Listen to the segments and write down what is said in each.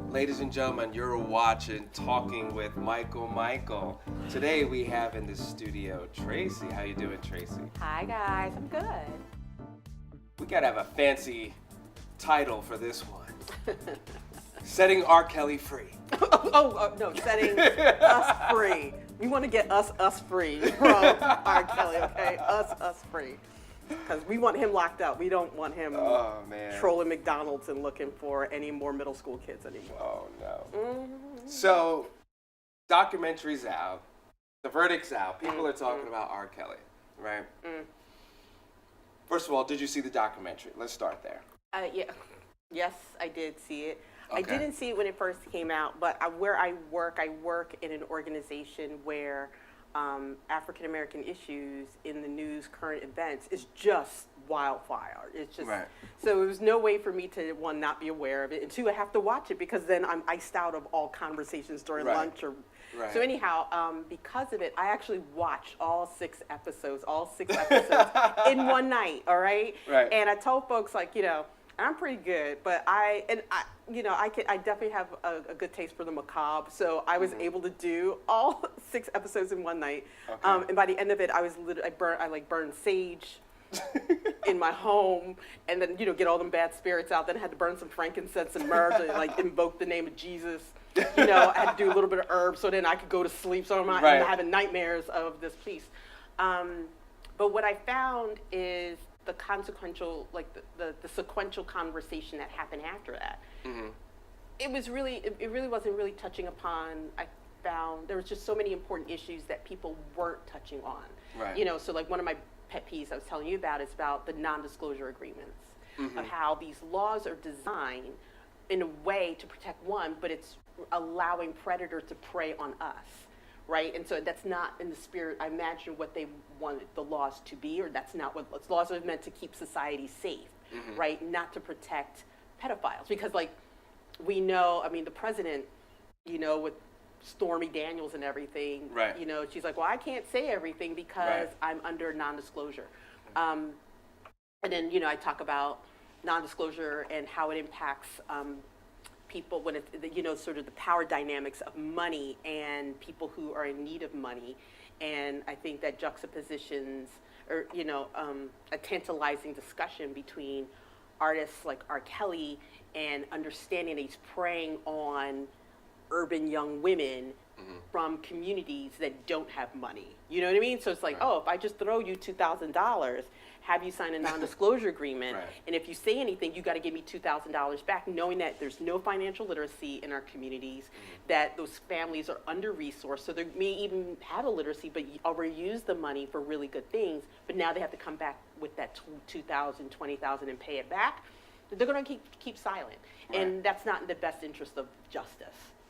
Ladies and gentlemen, you're watching Talking with Michael. Today we have in the studio Traci. How you doing, Traci? Hi guys, I'm good. We gotta have a fancy title for this one. Setting R. Kelly free. No, setting us free. We want to get us free from R. Kelly, okay? Us free. Because we want him locked up. We don't want him trolling McDonald's and looking for any more middle school kids anymore. Oh, no. Mm-hmm. So, documentary's out. The verdict's out. People are talking about R. Kelly, right? First of all, did you see the documentary? Let's start there. Yeah. Yes, I did see it. Okay. I didn't see it when it first came out, but where I work in an organization where African American issues in the news, current events, is just wildfire. It's just so there was no way for me to, one, not be aware of it, and two, I have to watch it because then I'm iced out of all conversations during lunch or. So anyhow, because of it, I actually watched all six episodes in one night. All right. And I told folks, like, I'm pretty good, but I definitely have a good taste for the macabre. So I was able to do all six episodes in one night. Okay. And by the end of it, I was I burned sage in my home, and then get all them bad spirits out. Then I had to burn some frankincense and myrrh to invoke the name of Jesus. I had to do a little bit of herbs so then I could go to sleep. So I'm not having nightmares of this piece. But what I found is the consequential, the sequential conversation that happened after that. It really wasn't really touching upon. I found there was just so many important issues that people weren't touching on. So like one of my pet peeves I was telling you about is about the non-disclosure agreements of how these laws are designed in a way to protect one, but it's allowing predators to prey on us. Right, and so that's not in the spirit, I imagine, what they wanted the laws to be, or that's not what laws are meant to keep society safe, right? Not to protect pedophiles, because we know, the president, with Stormy Daniels and everything, she's like, well, I can't say everything because I'm under non-disclosure, and then I talk about non-disclosure and how it impacts people when it's sort of the power dynamics of money and people who are in need of money, and I think that juxtapositions or a tantalizing discussion between artists like R. Kelly and understanding that he's preying on urban young women from communities that don't have money. You know what I mean? So it's like, if I just throw you $2,000, have you sign a non-disclosure agreement, and if you say anything, you got to give me $2,000 back, knowing that there's no financial literacy in our communities, that those families are under-resourced, so they may even have a literacy, but overuse the money for really good things, but now they have to come back with that $2,000, $20,000 and pay it back. They're going to keep silent, and that's not in the best interest of justice,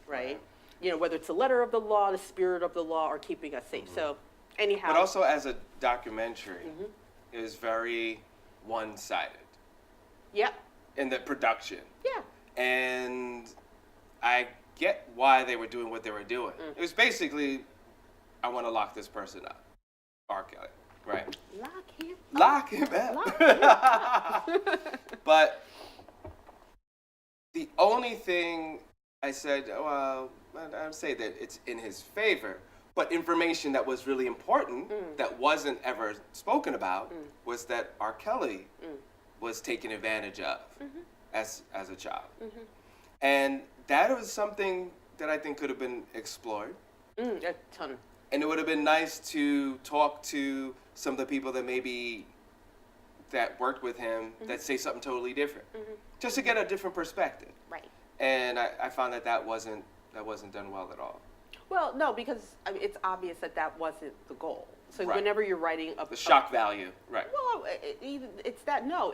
right? Whether it's the letter of the law, the spirit of the law, or keeping us safe. So anyhow. But also as a documentary, it was very one-sided. Yep. In the production. Yeah. And I get why they were doing what they were doing. It was basically, I want to lock this person up. R. Kelly, right? Lock him up. But the only thing I said, well, I'd say that it's in his favor, but information that was really important that wasn't ever spoken about was that R. Kelly was taken advantage of as a child. And that was something that I think could have been explored. A ton. And it would have been nice to talk to some of the people that worked with him that say something totally different, just to get a different perspective. Right. And I found that wasn't done well at all. Well, no, because it's obvious that wasn't the goal. So whenever you're writing the shock value, right? Well, it's that. No,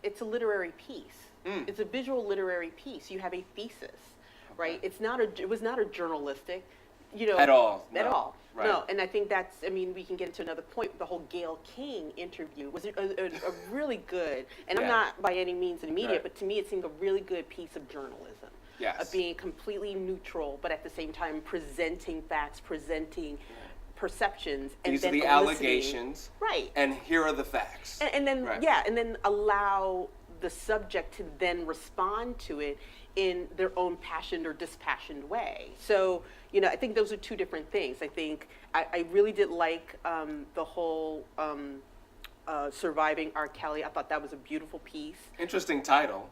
it's a literary piece. It's a visual literary piece. You have a thesis, right? It was not a journalistic, at all. At all. Right. No, and I think we can get into another point. The whole Gayle King interview was a really good, and I'm not by any means in the media, but to me it seemed a really good piece of journalism. Yes. Of being completely neutral, but at the same time presenting facts, presenting perceptions, and these then are the allegations, right? And here are the facts, and then right. and then allow the subject to then respond to it in their own passionate or dispassionate way. So, I think those are two different things. I think I really did like the whole Surviving R. Kelly. I thought that was a beautiful piece. Interesting title.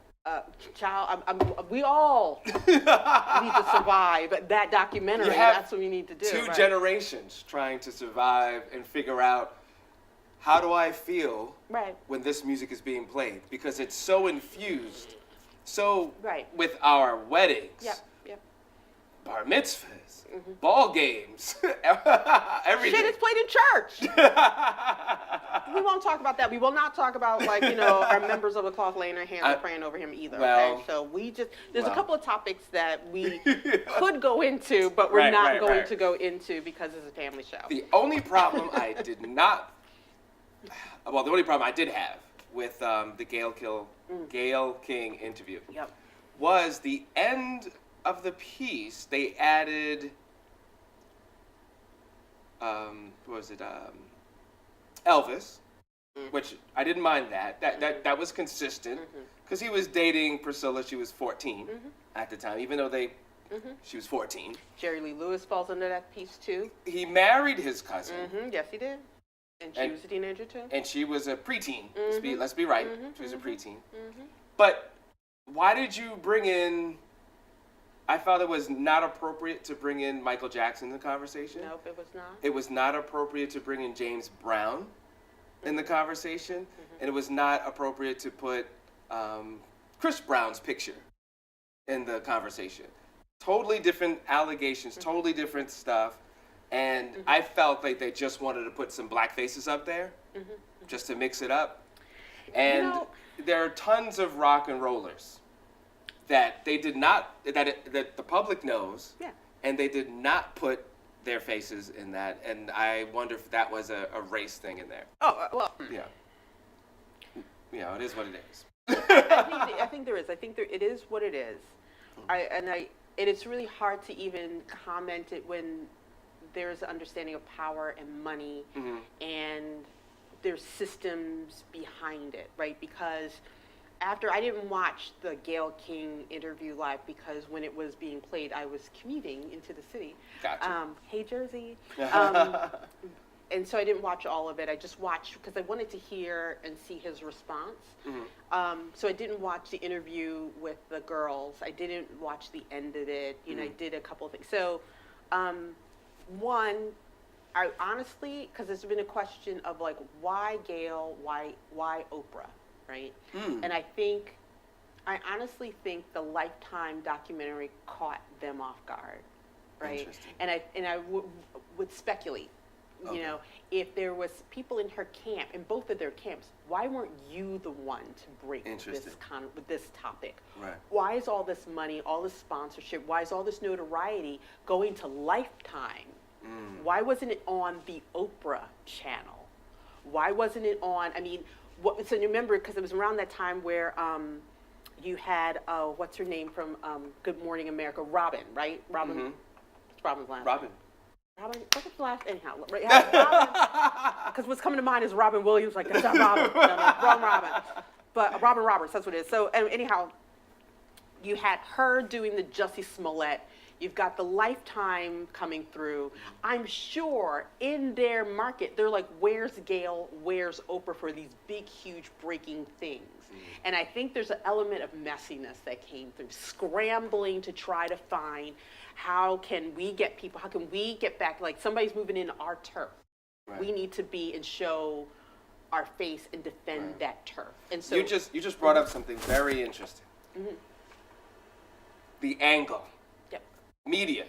Child, we all need to survive that documentary. That's what we need to do. Two generations trying to survive and figure out, how do I feel when this music is being played? Because it's so infused, with our weddings, bar mitzvahs, ball games, everything. Shit is played in church. We won't talk about that. We will not talk about our members of the cloth laying their hands and praying over him either. Okay, so there's a couple of topics that we could go into, but we're not going to go into because it's a family show. The only problem I did have with the Gayle King interview was the end of the piece. They added, Elvis, which I didn't mind that. That was consistent because he was dating Priscilla. She was 14 at the time, even though she was 14. Jerry Lee Lewis falls under that piece too. He married his cousin. Yes, he did. And she was a teenager too. And she was a preteen. Let's be right. She was a preteen. But why did you bring in? I felt it was not appropriate to bring in Michael Jackson in the conversation. Nope, it was not. It was not appropriate to bring in James Brown in the conversation. And it was not appropriate to put Chris Brown's picture in the conversation. Totally different allegations, totally different stuff. And I felt like they just wanted to put some black faces up there just to mix it up. And there are tons of rock and rollers that they did not, that the public knows, and they did not put their faces in that. And I wonder if that was a race thing in there. Oh, well. Yeah, it is what it is. I think there is. I think it is what it is. And it's really hard to even comment it when there's an understanding of power and money, and there's systems behind it, right? Because I didn't watch the Gayle King interview live because when it was being played, I was commuting into the city. Gotcha. Hey, Jersey. And so I didn't watch all of it. I just watched because I wanted to hear and see his response. So I didn't watch the interview with the girls. I didn't watch the end of it. I did a couple of things. So, one, I honestly, because there's been a question of why Gayle, why Oprah, right? And I honestly think the Lifetime documentary caught them off guard, right? And I would speculate. If there was people in her camp, in both of their camps, why weren't you the one to break this topic? Right. Why is all this money, all this sponsorship, why is all this notoriety going to Lifetime? Why wasn't it on the Oprah channel? Why wasn't it on, so you remember, because it was around that time where you had, what's her name from Good Morning America, Robin, right? Robin, what's Robin's last name? Robin, what's his last? Anyhow, because what's coming to mind is Robin Williams. That's not Robin. No, wrong Robin. But Robin Roberts, that's what it is. So anyhow, you had her doing the Jussie Smollett. You've got the Lifetime coming through. I'm sure in their market, they're like, where's Gayle? Where's Oprah for these big, huge breaking things? And I think there's an element of messiness that came through, scrambling to try to find how can we get people, how can we get back, somebody's moving into our turf. Right. We need to be and show our face and defend that turf. And so you just brought up something very interesting. The angle. Media.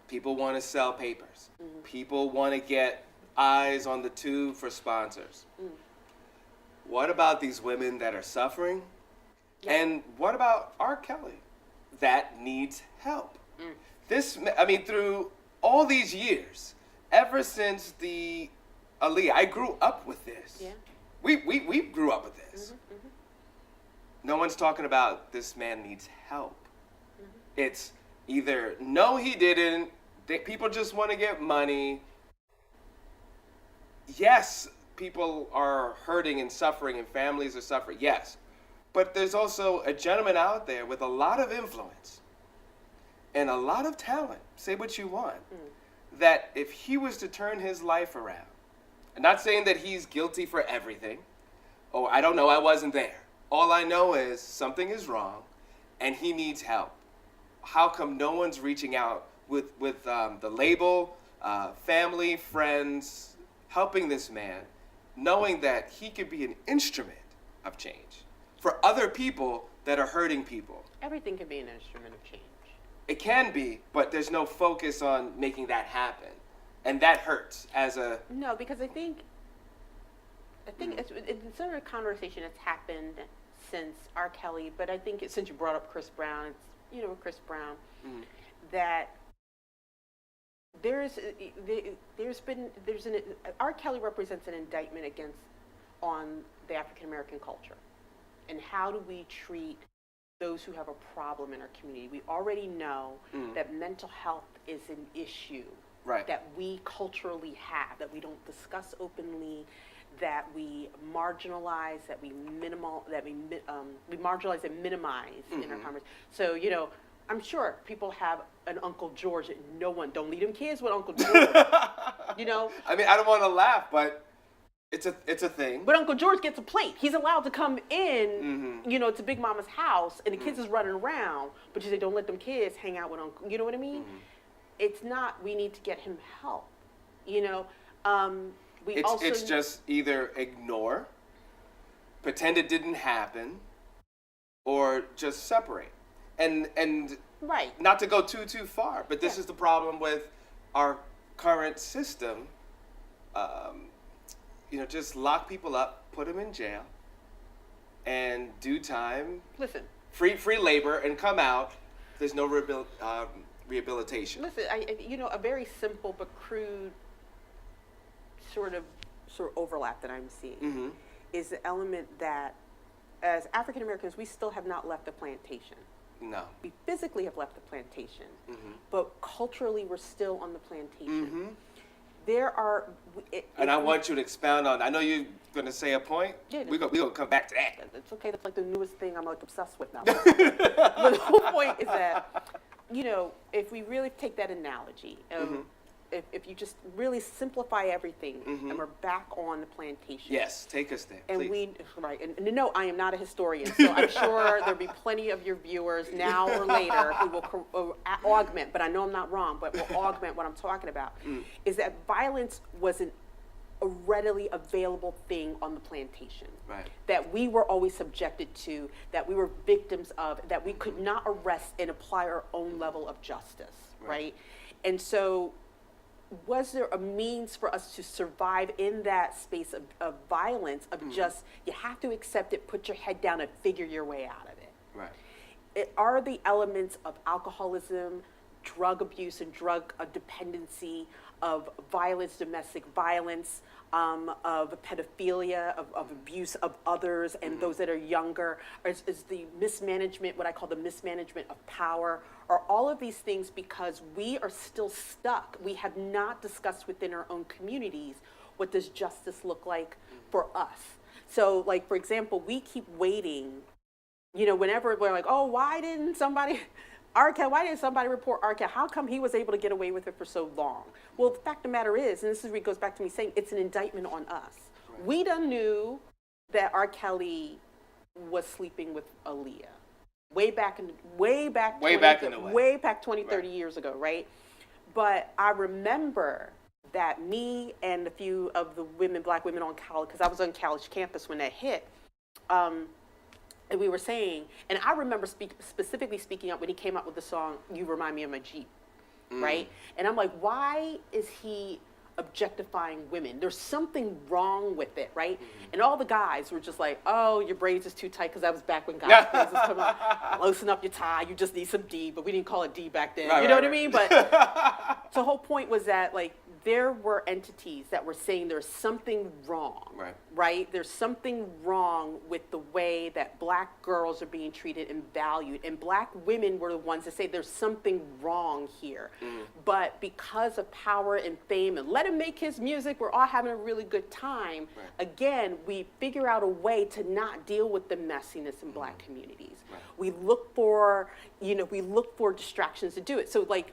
People want to sell papers. People want to get eyes on the tube for sponsors. What about these women that are suffering? And what about R. Kelly that needs help? Through all these years, ever since the Aaliyah, I grew up with this. Yeah. We grew up with this. No one's talking about this man needs help. It's either no, he didn't, People just want to get money. Yes, people are hurting and suffering and families are suffering, yes. But there's also a gentleman out there with a lot of influence and a lot of talent, say what you want, that if he was to turn his life around, I'm not saying that he's guilty for everything. Oh, I don't know, I wasn't there. All I know is something is wrong and he needs help. How come no one's reaching out with the label, family, friends, helping this man, knowing that he could be an instrument of change for other people that are hurting people? Everything can be an instrument of change. It can be, but there's no focus on making that happen. And that hurts as a... No, because I think it's sort of a conversation that's happened since R. Kelly, but I think since you brought up Chris Brown, it's, Chris Brown, that R. Kelly represents an indictment on the African American culture. And how do we treat those who have a problem in our community? We already know that mental health is an issue that we culturally have, that we don't discuss openly, that we marginalize, that we marginalize and minimize in our conversation. So, I'm sure people have an Uncle George. Don't lead them kids with Uncle George. I mean, I don't want to laugh, but it's a thing. But Uncle George gets a plate. He's allowed to come in, to Big Mama's house, and the kids is running around. But you say, don't let them kids hang out with Uncle. You know what I mean? It's not. We need to get him help. It's just either ignore, pretend it didn't happen, or just separate. And not to go too far, but this is the problem with our current system. Just lock people up, put them in jail, and do time. Listen. Free labor, and come out. There's no rehabilitation. Listen, a very simple but crude sort of overlap that I'm seeing is the element that, as African Americans, we still have not left the plantation. No. We physically have left the plantation, but culturally we're still on the plantation. There are... And I want you to expound on, I know you're going to say a point. Yeah, we're going to come back to that. It's okay. That's like the newest thing I'm obsessed with now. But the whole point is that, if we really take that analogy, if you just really simplify everything, and we're back on the plantation. Yes, take us there, and please. And no, I am not a historian, so I'm sure there'll be plenty of your viewers now or later who will augment, but I know I'm not wrong, but will augment what I'm talking about, is that violence wasn't a readily available thing on the plantation. Right. That we were always subjected to, that we were victims of, that we could not arrest and apply our own level of justice, right? And so, was there a means for us to survive in that space of violence, of just, you have to accept it, put your head down, and figure your way out of it? Right. Are the elements of alcoholism, drug abuse and drug dependency, of violence, domestic violence, of pedophilia, of abuse of others and those that are younger, is the mismanagement, what I call the mismanagement of power, are all of these things because we are still stuck. We have not discussed within our own communities, what does justice look like for us? So, like, for example, we keep waiting, whenever we're like, oh, why didn't somebody report R. Kelly? How come he was able to get away with it for so long? Well, the fact of the matter is, and this is where it goes back to me saying, it's an indictment on us. Right. We done knew that R. Kelly was sleeping with Aaliyah way back 20, 30 years ago, right? But I remember that me and a few of the black women on college, because I was on college campus when that hit, and we were saying, and I remember specifically speaking up when he came out with the song, You Remind Me of My Jeep, right? And I'm like, why is he objectifying women? There's something wrong with it, right? And all the guys were just like, oh, your braids is too tight, because that was back when guys' braids was coming out. Loosen up your tie, you just need some D, but we didn't call it D back then. You know what I mean? But so the whole point was that, like, there were entities that were saying there's something wrong, right? There's something wrong with the way that black girls are being treated and valued. And black women were the ones that say there's something wrong here. But because of power and fame and let him make his music, we're all having a really good time. Again, we figure out a way to not deal with the messiness in black communities. We look for, we look for distractions to do it. So like,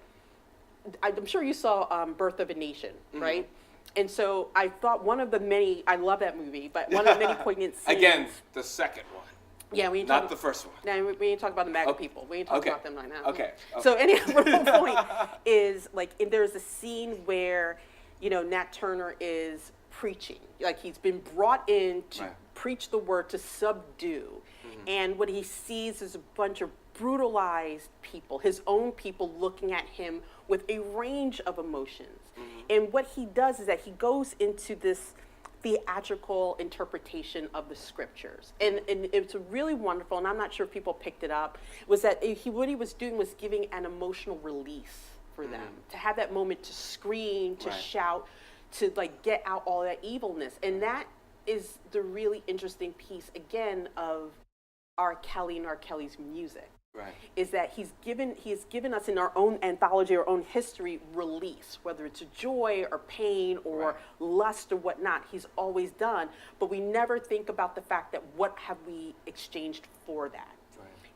I'm sure you saw Birth of a Nation, right? And so I thought one of the many, I love that movie, but one of the many poignant scenes. Again, the second one. Yeah, we ain't not the first one. No, we ain't talk about the MAGA people. We ain't talk about them right now. Okay. So anyway, the whole point is like there's a scene where, Nat Turner is preaching. Like he's been brought in to preach the word, to subdue. And what he sees is a bunch of brutalized people, his own people looking at him with a range of emotions. And what he does is that he goes into this theatrical interpretation of the scriptures. And it's really wonderful, and I'm not sure if people picked it up, was that what he was doing was giving an emotional release for them, to have that moment to scream, to shout, to like get out all that evilness. And that is the really interesting piece, again, of R. Kelly and R. Kelly's music. Is that he has given us in our own anthology, our own history, release, whether it's joy or pain or lust or whatnot, he's always done. But we never think about the fact that what have we exchanged for that?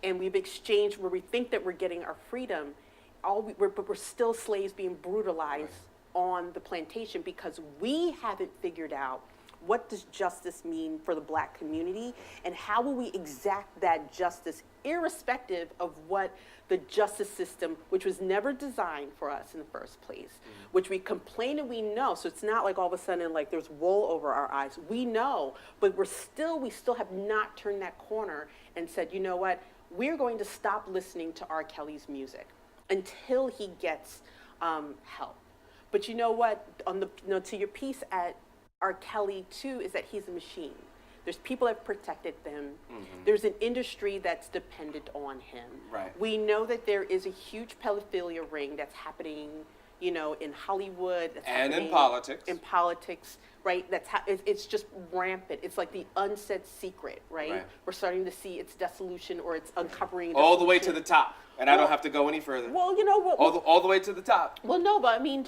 And we've exchanged where we think that we're getting our freedom, but we're still slaves being brutalized on the plantation because we haven't figured out what does justice mean for the black community, and how will we exact that justice irrespective of what the justice system, which was never designed for us in the first place, which we complain and we know. So it's not like all of a sudden like there's wool over our eyes. We know, but we still have not turned that corner and said, you know what, we're going to stop listening to R. Kelly's music until he gets help. But you know what, to your piece at R. Kelly, too, is that he's a machine. There's people that have protected them. There's an industry that's dependent on him. We know that there is a huge pedophilia ring that's happening, in Hollywood. And in politics. In politics, right? It's just rampant. It's like the unsaid secret, right? We're starting to see its dissolution or its uncovering. All the way to the top. And I don't have to go any further. Well, you know what? All the way to the top. Well, no, but I mean,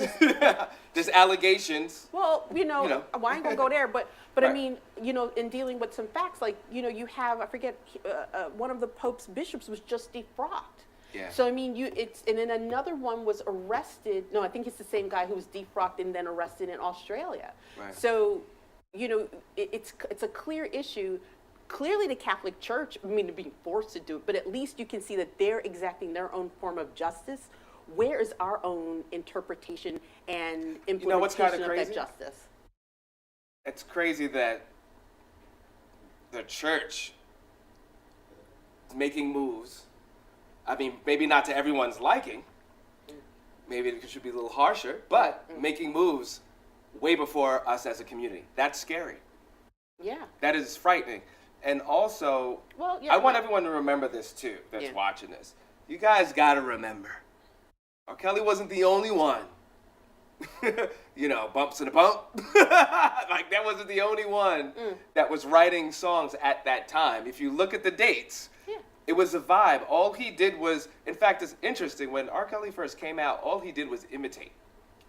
just allegations. Well, well, I ain't gonna go there, but I mean, in dealing with some facts, like you have, I forget, one of the Pope's bishops was just defrocked. So I mean, and then another one was arrested. No, I think it's the same guy who was defrocked and then arrested in Australia. So, it's a clear issue. Clearly the Catholic Church, they're being forced to do it, but at least you can see that they're exacting their own form of justice. Where is our own interpretation and implementation of that justice? It's crazy that the church is making moves. I mean, maybe not to everyone's liking. Maybe it should be a little harsher, but making moves way before us as a community. That's scary. That is frightening. And also, I want everyone to remember this too, that's watching this. You guys got to remember, R. Kelly wasn't the only one. Bumps in a bump. Like, that wasn't the only one that was writing songs at that time. If you look at the dates, it was a vibe. All he did was, in fact, it's interesting, when R. Kelly first came out, all he did was imitate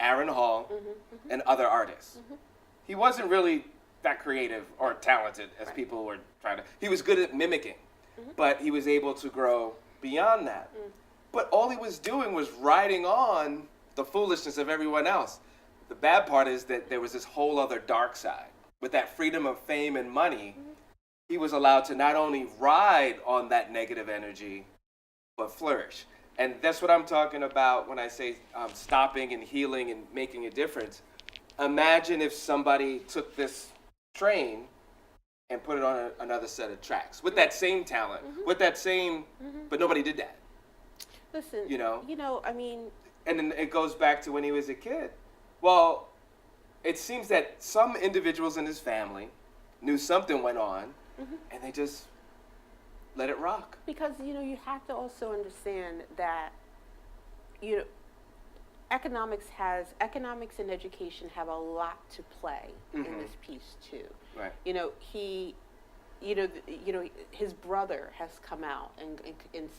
Aaron Hall and other artists. He wasn't really that creative or talented as people were trying to. He was good at mimicking, but he was able to grow beyond that. But all he was doing was riding on the foolishness of everyone else. The bad part is that there was this whole other dark side. With that freedom of fame and money, he was allowed to not only ride on that negative energy, but flourish. And that's what I'm talking about when I say stopping and healing and making a difference. Imagine if somebody took this train and put it on another set of tracks with that same talent, with that same, but nobody did that. Listen, I mean. And then it goes back to when he was a kid. Well, it seems that some individuals in his family knew something went on, and they just let it rock. Because, you have to also understand that, economics and education have a lot to play in this piece too. Right. You know, his brother has come out and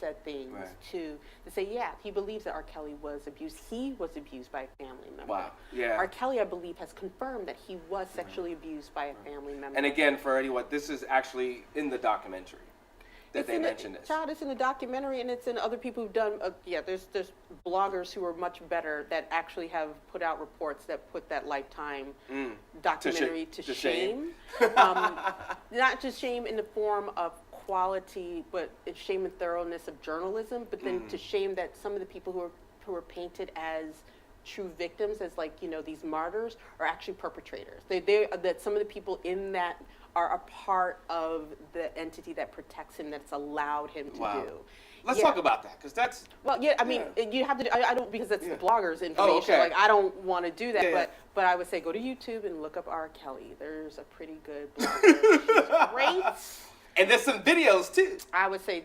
said things to say, yeah, he believes that R. Kelly was abused. He was abused by a family member. Wow. Yeah. R. Kelly, I believe, has confirmed that he was sexually abused by a family member. And again, for anyone, this is actually in the documentary that they mentioned this. Child, it's in the documentary, and it's in other people who've done. There's bloggers who are much better that actually have put out reports that put that Lifetime documentary to shame. Not just shame in the form of quality, but shame and thoroughness of journalism. But then to shame that some of the people who are painted as true victims, as these martyrs, are actually perpetrators. That some of the people in that are a part of the entity that protects him, that's allowed him to do. Let's talk about that, because that's... Well, yeah, I mean, you have to... I don't, because that's the blogger's information. Oh, okay. Like, I don't want to do that, but I would say go to YouTube and look up R. Kelly. There's a pretty good blogger. She's great. And there's some videos, too. I would say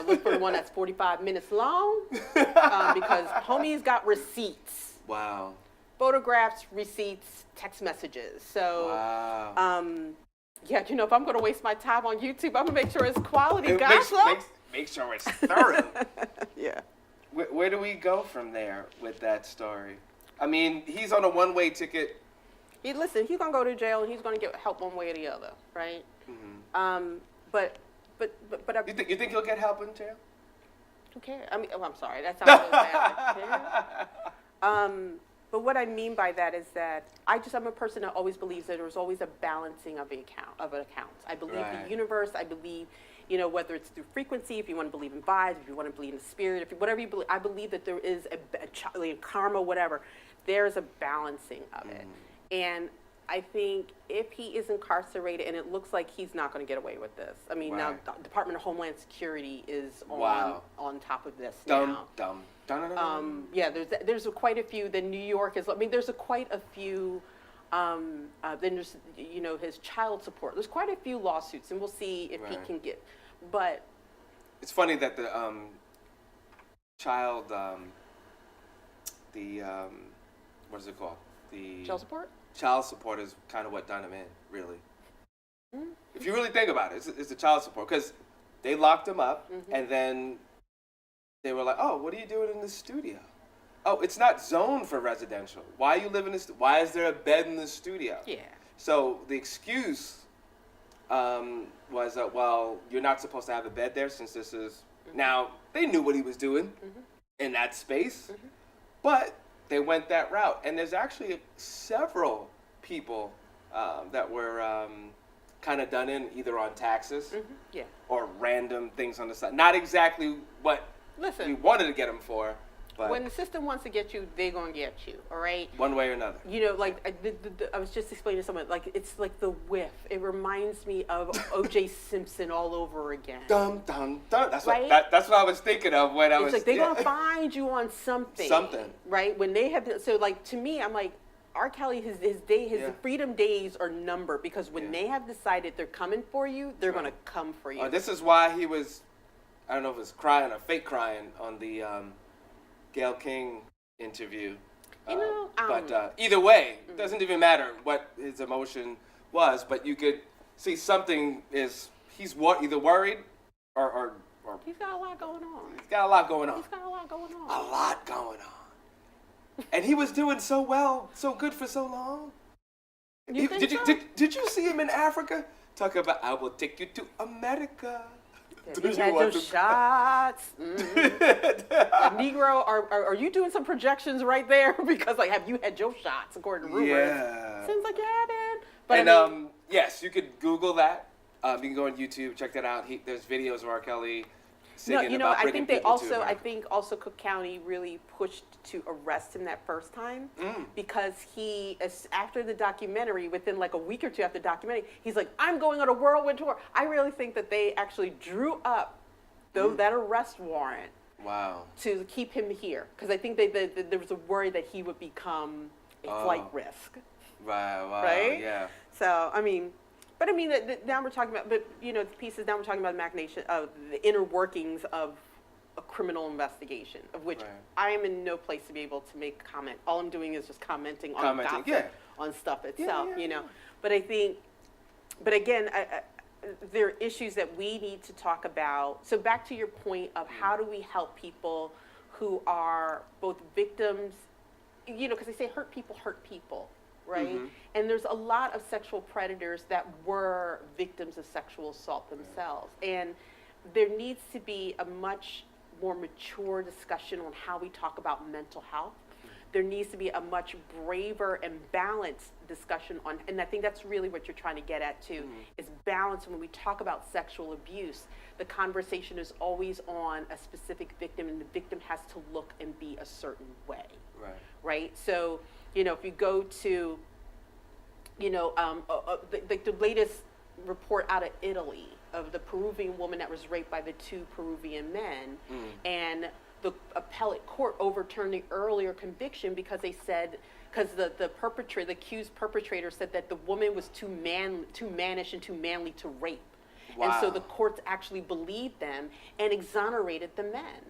look for the one that's 45 minutes long, because homie's got receipts. Wow. Photographs, receipts, text messages. So, yeah, if I'm going to waste my time on YouTube, I'm going to make sure it's quality gossip. Make sure it's thorough. Yeah. Where do we go from there with that story? I mean, he's on a one-way ticket. Listen, he's going to go to jail, and he's going to get help one way or the other, right? Mm-hmm. But you think he'll get help in jail? Who cares? I mean, I'm sorry, that sounds really bad. But what I mean by that is that I'm a person that always believes that there's always a balancing of an account. I believe the universe. I believe, whether it's through frequency, if you want to believe in vibes, if you want to believe in the spirit, whatever you believe, I believe that there is a karma, whatever. There's a balancing of it, and I think if he is incarcerated, and it looks like he's not going to get away with this. I mean, now the Department of Homeland Security is on top of this now. Yeah, there's quite a few. Then New York is. I mean, there's quite a few. Then there's his child support. There's quite a few lawsuits, and we'll see if he can get. But it's funny that the child, what is it called? The child support. Child support is kind of what done him in, really. If you really think about it, it's the child support, because they locked him up, and then they were like, "Oh, what are you doing in the studio? Oh, it's not zoned for residential. Why are you living in this? Why is there a bed in the studio?" Yeah. So the excuse was, well, you're not supposed to have a bed there since this is... Now, they knew what he was doing in that space, but they went that route. And there's actually several people that were kind of done in either on taxes or random things on the side. Not exactly what we wanted to get them for, but when the system wants to get you, they're going to get you, all right? One way or another. I was just explaining to someone, it's like the whiff. It reminds me of O.J. Simpson all over again. Dum, dum, dum. That's right? That's what I was thinking of when I was... It's like they're going to find you on something. Something. Right? When they have... So, to me, I'm like, R. Kelly, his freedom days are numbered, because when they have decided they're coming for you, they're going to come for you. This is why he was, I don't know if it was crying or fake crying on the Gayle King interview. But either way, it doesn't even matter what his emotion was, but you could see something is, he's either worried or he's got a lot going on. He's got a lot going on. He's got a lot going on. A lot going on. And he was doing so well, so good for so long. Did you see him in Africa? Talk about, I will take you to America. He had those shots. Negro, are you doing some projections right there? Because have you had your shots according to rumors? Yeah. Seems like you hadn't. But yes, you could Google that. You can go on YouTube, check that out. There's videos of R. Kelly singing about bringing people to America. I think also Cook County really pushed to arrest him that first time, because after the documentary, within a week or two after the documentary, he's like, I'm going on a whirlwind tour. I really think that they actually drew up that arrest warrant to keep him here, because I think there was a worry that he would become a flight risk. Right? Yeah. So, now we're talking about, the pieces, now we're talking about the machination of the inner workings of a criminal investigation, of which Right. I am in no place to be able to make comment. All I'm doing is just commenting on gossip, yeah. on stuff itself, yeah, you know. yeah. But I think, but again, there are issues that we need to talk about. So back to your point of how do we help people who are both victims, you know, because they say hurt people, right? And there's a lot of sexual predators that were victims of sexual assault themselves. And there needs to be a much more mature discussion on how we talk about mental health. There needs to be a much braver and balanced discussion on, and I think that's really what you're trying to get at too, is balance. When we talk about sexual abuse, the conversation is always on a specific victim, and the victim has to look and be a certain way. Right? So, you know, if you go to, you know, the latest report out of Italy of the Peruvian woman that was raped by the 2 Peruvian men, and the appellate court overturned the earlier conviction because they said, because the perpetrator, the accused perpetrator, said that the woman was too mannish and too manly to rape. Wow. And so the courts actually believed them and exonerated the men.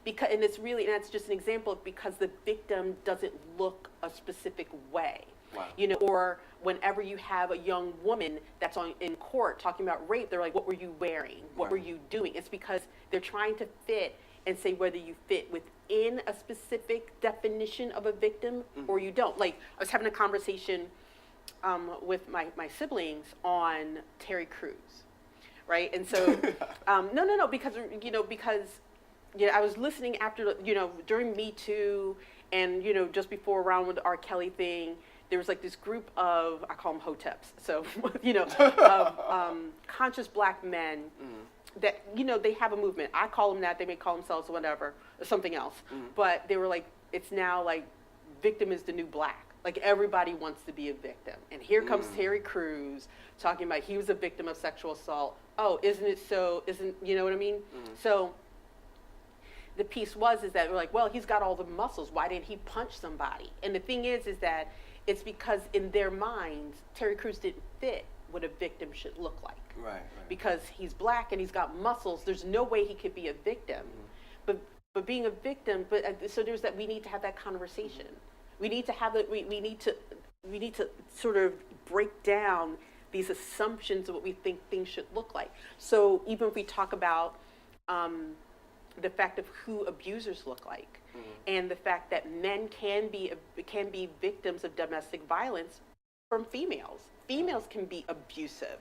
Because, and it's really, and that's just an example of because the victim doesn't look a specific way. Wow. You know, or whenever you have a young woman that's in court talking about rape, they're like, what were you wearing? What were you doing? It's because they're trying to fit and say whether you fit within a specific definition of a victim or you don't. Like, I was having a conversation with my siblings on Terry Crews, right? And so, no, because, you know, I was listening after, you know, during Me Too and, you know, just before around with the R. Kelly thing, there was like this group of, I call them hoteps, so, you know, of conscious black men that, you know, they have a movement. I call them that, they may call themselves whatever, or something else. But they were like, it's now like, victim is the new black. Like everybody wants to be a victim. And here comes Terry Crews talking about he was a victim of sexual assault. Oh, isn't it so, you know what I mean? So the piece is that we're like, well, he's got all the muscles. Why didn't he punch somebody? And the thing is that it's because in their minds, Terry Crews didn't fit what a victim should look like. Right. Because he's black and he's got muscles, there's no way he could be a victim. But being a victim, so there's that we need to have that conversation. We need to have that. We need to sort of break down these assumptions of what we think things should look like. So even if we talk about the fact of who abusers look like, and the fact that men can be victims of domestic violence from females. Females can be abusive,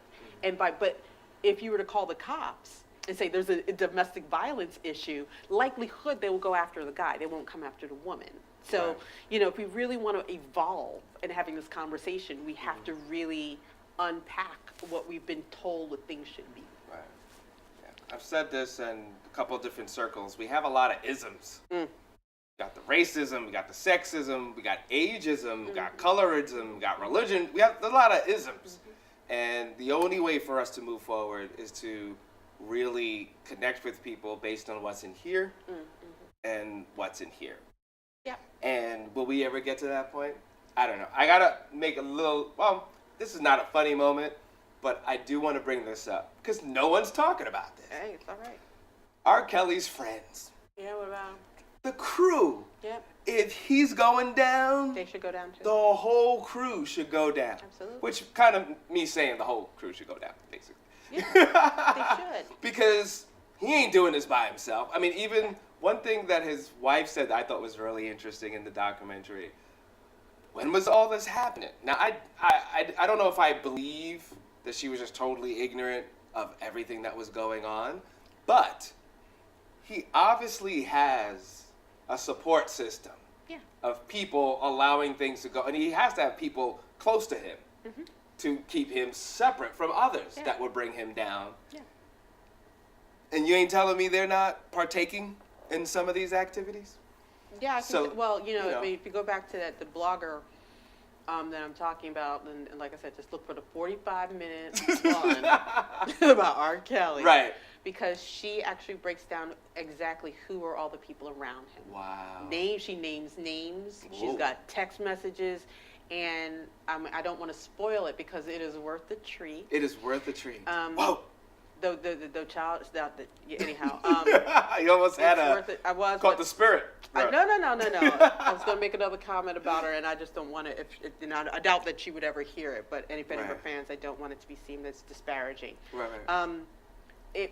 but if you were to call the cops and say there's a domestic violence issue, likelihood they will go after the guy. They won't come after the woman. So, you know, if we really want to evolve in having this conversation, we have to really unpack what we've been told what things should be. Right. Yeah. I've said this in a couple of different circles. We have a lot of isms. We got the racism, we got the sexism, we got ageism, we got colorism, we got religion. We have a lot of isms. And the only way for us to move forward is to really connect with people based on what's in here and what's in here. Yeah. And will we ever get to that point? I don't know. I gotta make a little, this is not a funny moment, but I do want to bring this up because no one's talking about this. Hey, it's all right. R. Kelly's friends. Yeah, what about? The crew. Yep. If he's going down, They should go down too. the whole crew should go down. Absolutely. Which kind of me saying the whole crew should go down, basically. Yeah, they should. Because he ain't doing this by himself. I mean, even one thing that his wife said that I thought was really interesting in the documentary. When was all this happening? Now, I don't know if I believe that she was just totally ignorant of everything that was going on, but he obviously has a support system of people allowing things to go, and he has to have people close to him to keep him separate from others that would bring him down. Yeah. And you ain't telling me they're not partaking in some of these activities? Yeah, I think you know, you know. I mean, if you go back to the blogger that I'm talking about, and like I said, just look for the 45-minute one about R. Kelly. Right. Because she actually breaks down exactly who are all the people around him. Wow. She names names. Whoa. She's got text messages, and I don't want to spoil it because it is worth the treat. It is worth the treat. Um, Whoa. The child, anyhow. You almost had I was. caught the spirit. No. I was going to make another comment about her, and I just don't want to. I doubt that she would ever hear it. But any of her fans, I don't want it to be seen as disparaging. Right.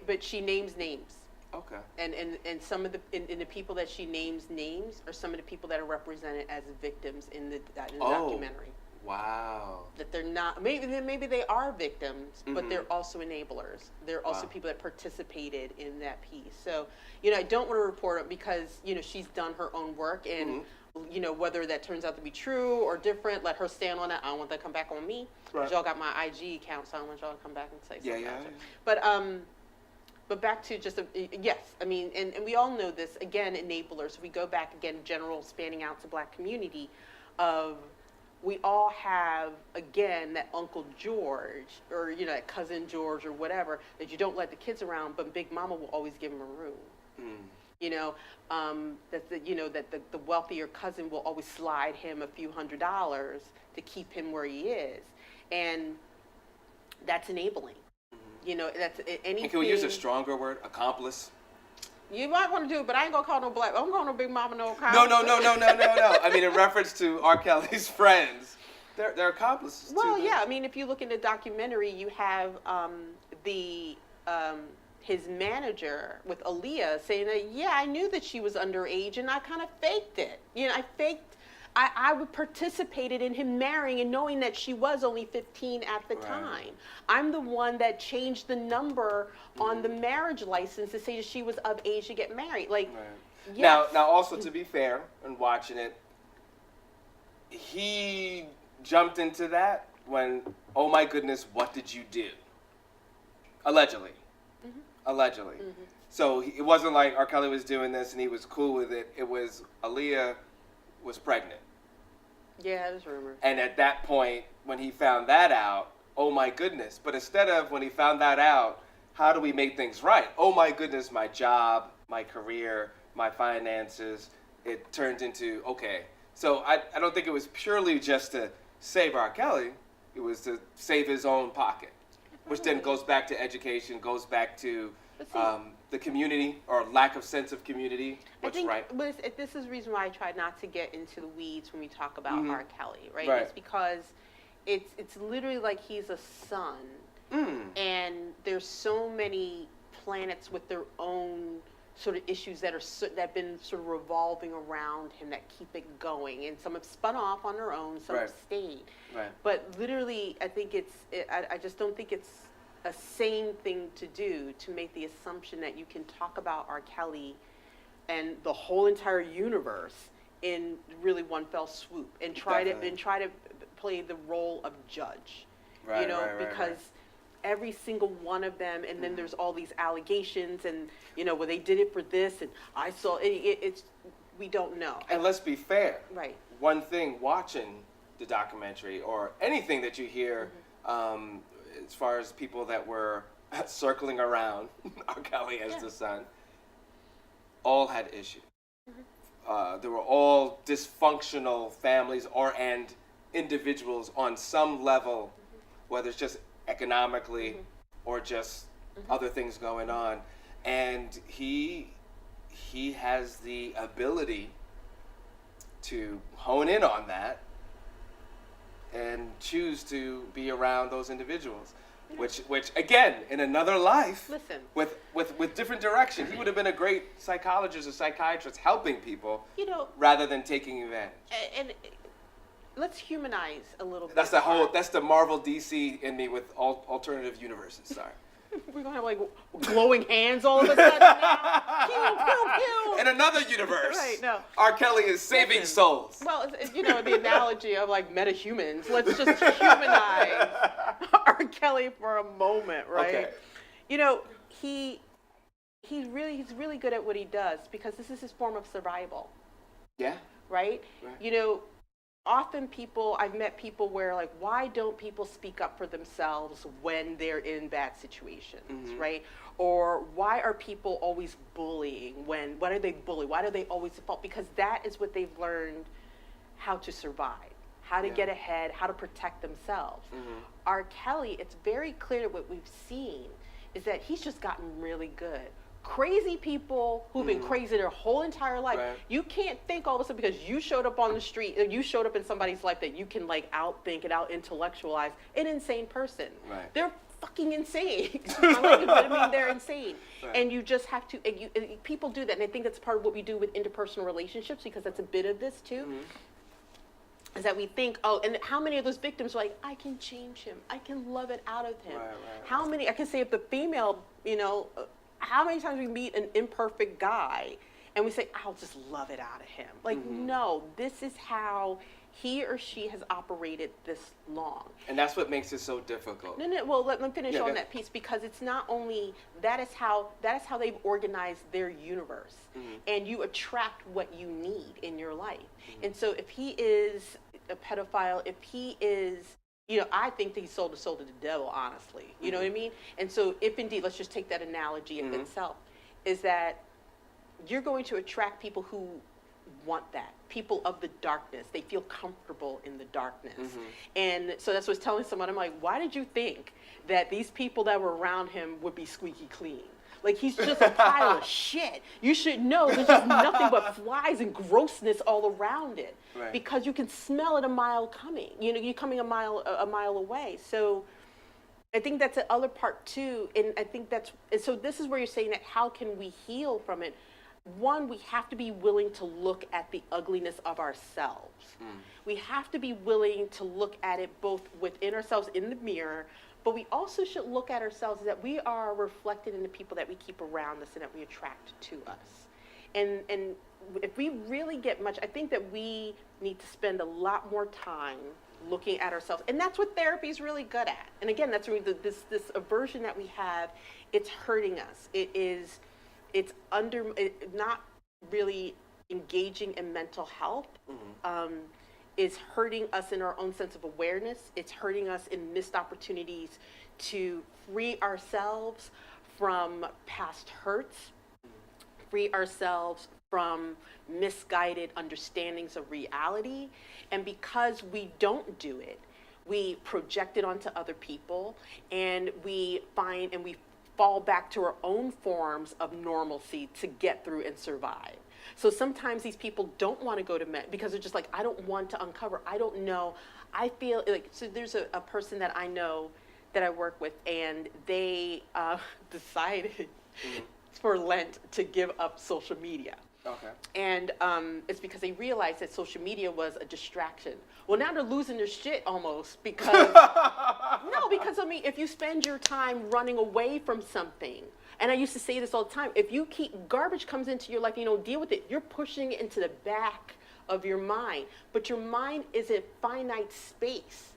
But she names names. Okay. And some of the people that she names names are some of the people that are represented as victims in the documentary. Wow. That they're not, maybe they are victims, but they're also enablers. They're also people that participated in that piece. So, I don't want to report it because, she's done her own work, and, whether that turns out to be true or different, let her stand on it. I don't want that to come back on me. Right. Y'all got my IG account, so I don't want y'all to come back and say something about it. But back to just, yes, I mean, and we all know this, again, enablers. We go back, again, general spanning out to Black community of, we all have, again, that Uncle George or, that Cousin George or whatever that you don't let the kids around, but Big Mama will always give them a room. That the wealthier cousin will always slide him a few $100s to keep him where he is. And that's enabling. That's anything. And can we use a stronger word? Accomplice? You might want to do it, but I ain't gonna call no black. I'm calling no Big Mama no accomplice. No. I mean, in reference to R. Kelly's friends, they're accomplices. Well, yeah. I mean, if you look in the documentary, you have his manager with Aaliyah saying that, I knew that she was underage, and I kind of faked it. I participated in him marrying and knowing that she was only 15 at the time. I'm the one that changed the number on the marriage license to say that she was of age to get married. Yes. Now, also to be fair, in watching it, he jumped into that when, oh my goodness, what did you do? Allegedly. Allegedly. So it wasn't like R. Kelly was doing this and he was cool with it. It was Aaliyah was pregnant. Yeah, it was rumored. And at that point, when he found that out, oh my goodness. But instead of when he found that out, how do we make things right? Oh my goodness, my job, my career, my finances, it turned into, okay. So I don't think it was purely just to save R. Kelly. It was to save his own pocket, which then goes back to education, goes back to the community or lack of sense of community. This is the reason why I try not to get into the weeds when we talk about R. Kelly, right? It's because it's literally like he's a sun, and there's so many planets with their own sort of issues that have been sort of revolving around him that keep it going, and some have spun off on their own, some have stayed. But literally, I think I just don't think it's a sane thing to do to make the assumption that you can talk about R. Kelly and the whole entire universe in really one fell swoop and try to play the role of judge, because every single one of them, and then there's all these allegations, and well, they did it for this, and I saw it's we don't know. And let's be fair. Right. One thing watching the documentary or anything that you hear. As far as people that were circling around R. Kelly as the son, all had issues. They were all dysfunctional families and individuals on some level, whether it's just economically or just other things going on. And he has the ability to hone in on that and choose to be around those individuals, which again, in another life, with different direction, he would have been a great psychologist or psychiatrist helping people, rather than taking advantage. And let's humanize a little bit. That's the Marvel DC in me with alternative universes. Sorry. We're gonna have like glowing hands all of a sudden now. Pew, pew, pew. In another universe, no. R. Kelly is saving souls. Well, the analogy of like metahumans. Let's just humanize R. Kelly for a moment, right? Okay. He's really good at what he does because this is his form of survival. Yeah. Right? Often I've met people where like, why don't people speak up for themselves when they're in bad situations, right? Or why are people always bullying why are they bully? Why do they always default? Because that is what they've learned how to survive, how to get ahead, how to protect themselves. R. Kelly, it's very clear what we've seen is that he's just gotten really good. Crazy people who've been crazy their whole entire life. Right. You can't think all of a sudden because you showed up on the street, you showed up in somebody's life that you can like outthink and out intellectualize an insane person. Right. They're fucking insane. I mean, they're insane. Right. And you just have to, people do that. And I think that's part of what we do with interpersonal relationships, because that's a bit of this too. Is that we think, oh, and how many of those victims are like, I can change him. I can love it out of him. Right. How many, I can say if the female, how many times we meet an imperfect guy and we say, I'll just love it out of him. Like, no, this is how he or she has operated this long. And that's what makes it so difficult. No, well, let me finish on that piece, because it's not only, that is how they've organized their universe. And you attract what you need in your life. And so if he is a pedophile, if he is, I think that he sold his soul to the devil, honestly. You know what I mean? And so if indeed, let's just take that analogy in itself, is that you're going to attract people who want that. People of the darkness. They feel comfortable in the darkness. And so that's what I was telling someone. I'm like, why did you think that these people that were around him would be squeaky clean? Like, he's just a pile of shit. You should know there's just nothing but flies and grossness all around it. Right. Because you can smell it a mile coming. You're coming a mile away. So I think that's the other part too. And I think so this is where you're saying that how can we heal from it? One, we have to be willing to look at the ugliness of ourselves. We have to be willing to look at it both within ourselves in the mirror, but we also should look at ourselves that we are reflected in the people that we keep around us and that we attract to us. And if we really get much, I think that we need to spend a lot more time looking at ourselves. And that's what therapy is really good at. And again, that's really this aversion that we have, it's hurting us. It's not really engaging in mental health. Is hurting us in our own sense of awareness. It's hurting us in missed opportunities to free ourselves from past hurts, free ourselves from misguided understandings of reality. And because we don't do it, we project it onto other people, and we fall back to our own forms of normalcy to get through and survive. So sometimes these people don't want to go to men because they're just like, I don't want to uncover. I don't know. I feel like, so there's a person that I know that I work with, and they decided for Lent to give up social media. Okay. And it's because they realized that social media was a distraction. Well, now they're losing their shit almost because, because I mean, if you spend your time running away from something, and I used to say this all the time, if you garbage comes into your life and you don't deal with it, you're pushing it into the back of your mind. But your mind is a finite space.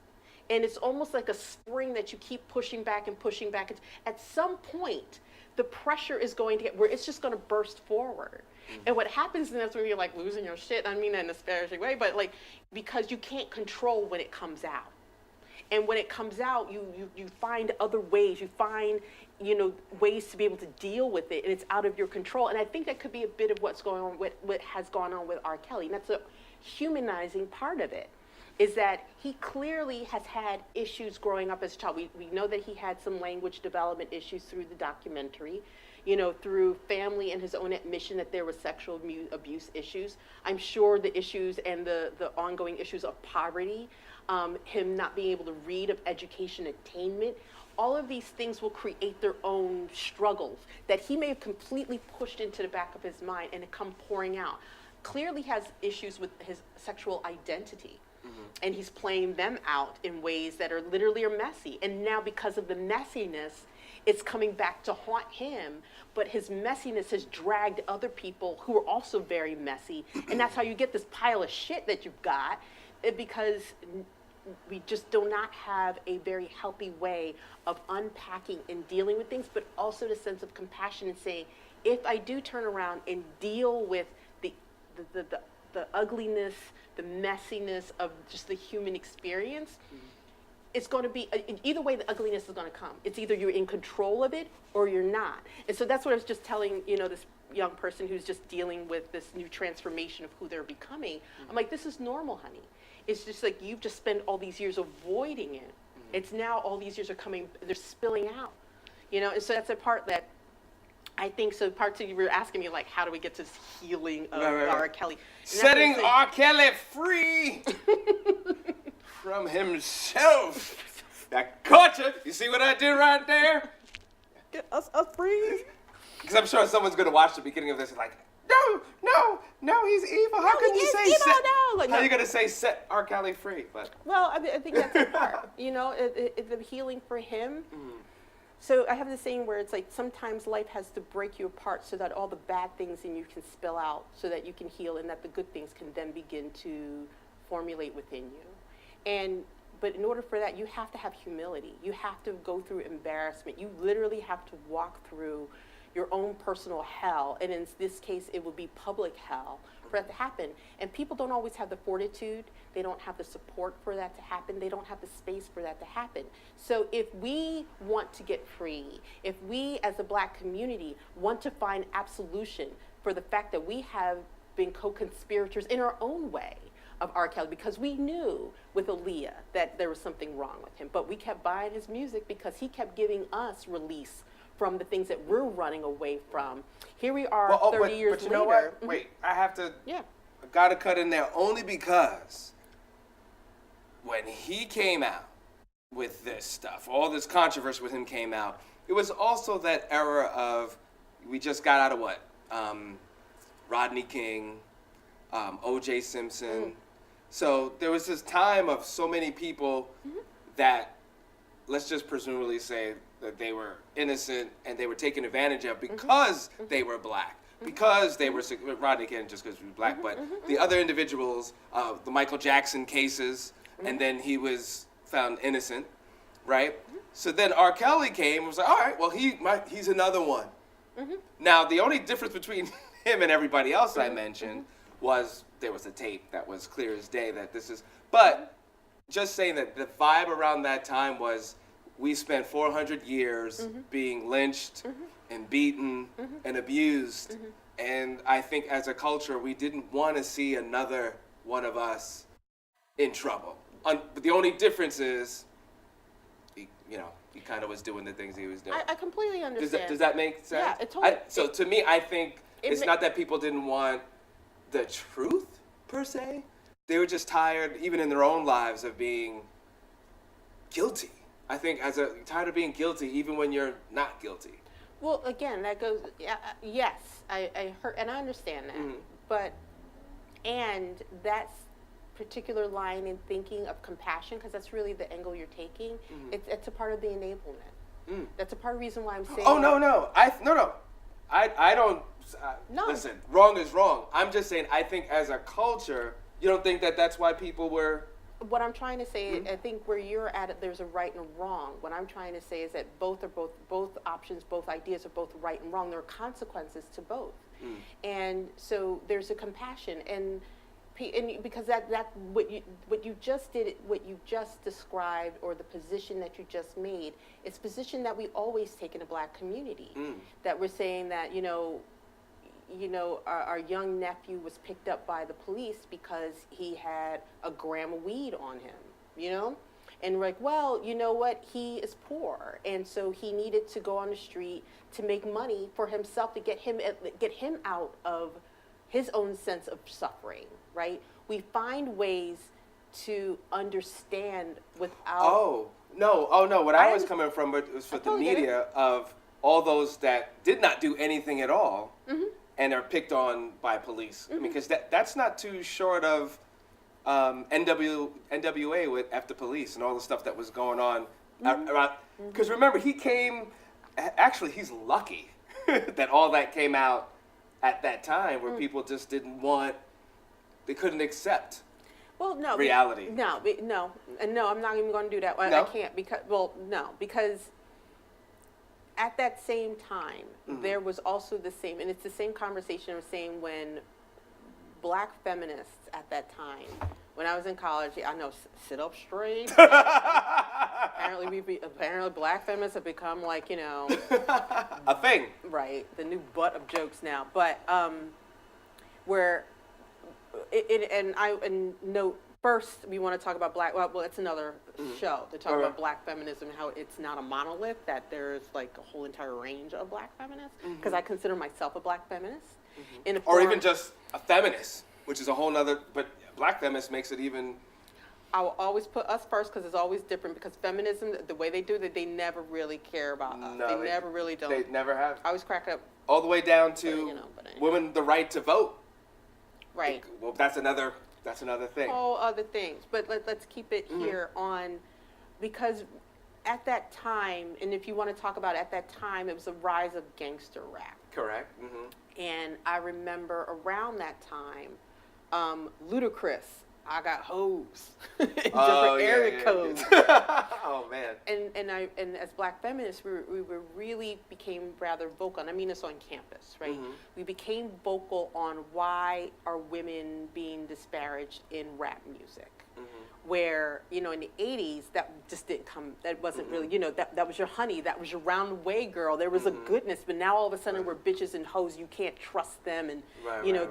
And it's almost like a spring that you keep pushing back and pushing back. At some point, the pressure is going to get where it's just going to burst forward. And what happens then is when you're like losing your shit, I mean that in a disparaging way, but like, because you can't control when it comes out. And when it comes out, you find other ways, you find, ways to be able to deal with it, and it's out of your control. And I think that could be a bit of what's going on, what has gone on with R. Kelly. And that's a humanizing part of it, is that he clearly has had issues growing up as a child. We know that he had some language development issues through the documentary, through family and his own admission that there was sexual abuse issues. I'm sure the issues and the ongoing issues of poverty, him not being able to read, of education attainment, all of these things will create their own struggles that he may have completely pushed into the back of his mind and it come pouring out. Clearly has issues with his sexual identity. And he's playing them out in ways that are literally messy. And now because of the messiness, it's coming back to haunt him. But his messiness has dragged other people who are also very messy. And that's how you get this pile of shit that you've got, because we just do not have a very healthy way of unpacking and dealing with things, but also the sense of compassion and saying, if I do turn around and deal with the ugliness, the messiness of just the human experience, it's going to be, either way the ugliness is going to come. It's either you're in control of it or you're not. And so that's what I was just telling, this young person who's just dealing with this new transformation of who they're becoming. I'm like, this is normal, honey. It's just like you've just spent all these years avoiding it. It's now all these years are coming, they're spilling out. You know, and so that's a part that I think, so part two, you were asking me, like, how do we get to this healing of R. Kelly? And setting R. Kelly free from himself. That culture, you see what I did right there? Get us free. Because I'm sure someone's going to watch the beginning of this and like, no, he's evil. How can you say evil, set? no. Like, how are you going to say set R. Kelly free? But well, I think that's the part. You know, the healing for him. So I have this saying where it's like sometimes life has to break you apart so that all the bad things in you can spill out, so that you can heal, and that the good things can then begin to formulate within you. But in order for that, you have to have humility. You have to go through embarrassment. You literally have to walk through your own personal hell. And in this case, it would be public hell for that to happen. And people don't always have the fortitude. They don't have the support for that to happen. They don't have the space for that to happen. So if we want to get free, if we as a Black community want to find absolution for the fact that we have been co-conspirators in our own way of R. Kelly, because we knew with Aaliyah that there was something wrong with him, but we kept buying his music because he kept giving us release from the things that we're running away from. Here we are 30 years later. But you know what? Wait, I have to, I gotta cut in there only because when he came out with this stuff, all this controversy with him came out, it was also that era of, we just got out of what? Rodney King, O.J. Simpson. So there was this time of so many people that, let's just presumably say that they were innocent and they were taken advantage of because they were Black, because they were, Rodney King just because he was Black, but the other individuals, the Michael Jackson cases, and then he was found innocent, right? So then R. Kelly came and was like, all right, well, he's another one. Now, the only difference between him and everybody else I mentioned was there was a tape that was clear as day that this is, but just saying that the vibe around that time was we spent 400 years being lynched and beaten and abused, and I think as a culture we didn't want to see another one of us in trouble. But the only difference is, he kind of was doing the things he was doing. I completely understand. Does that make sense? Yeah, it totally. So to me, I think it's not that people didn't want the truth, per se. They were just tired, even in their own lives, of being guilty. I think tired of being guilty, even when you're not guilty. Well, again, that goes, yes, I heard, and I understand that. And that's particular line in thinking of compassion, because that's really the angle you're taking. It's a part of the enablement. That's a part of the reason why I'm saying. Oh, no. I don't. No. Listen, wrong is wrong. I'm just saying, I think as a culture, you don't think that that's why people were. What I'm trying to say, I think where you're at it, there's a right and a wrong. What I'm trying to say is that both options, both ideas are both right and wrong. There are consequences to both. And so there's a compassion, and because that what you just described, or the position that you just made, is a position that we always take in the Black community. That we're saying that our young nephew was picked up by the police because he had a gram of weed on him, and we're like, well, you know what, he is poor, and so he needed to go on the street to make money for himself to get him out of his own sense of suffering, right? We find ways to understand without. Oh no! What I was coming from was for the media of all those that did not do anything at all and are picked on by police. I mean, because that's not too short of NWA with F the Police and all the stuff that was going on around. Because remember, he came. Actually, he's lucky that all that came out at that time, where people just they couldn't accept reality. No, I'm not even going to do that. I can't because at that same time, there was also the same, and it's the same conversation I was saying when Black feminists at that time, when I was in college, I know, sit up straight. Apparently Black feminists have become like, a thing. Right, the new butt of jokes now. But where, and note first we want to talk about black. Well, it's another show to talk All right. about black feminism and how it's not a monolith. That there's like a whole entire range of black feminists. Because I consider myself a black feminist. In a Or form, even just a feminist, which is a whole nother, but black feminist makes it even... I will always put us first because it's always different. Because feminism, the way they do that, they never really care about us. No, They never really don't. They never have. I always crack up. All the way down to But anyway. women the right to vote. Right. Well, that's another thing. Whole other things. But let's keep it here on, because at that time, and if you want to talk about at that time, it was the rise of gangster rap. Correct. And I remember around that time, Ludacris, I got hoes in different area codes. Oh man. And as black feminists, we really became rather vocal. And I mean this on campus, right? We became vocal on why are women being disparaged in rap music. Where, in the 80s, that just didn't come, that wasn't really, that was your honey, that was your round the way girl. There was a goodness, but now all of a sudden we're bitches and hoes, you can't trust them, and,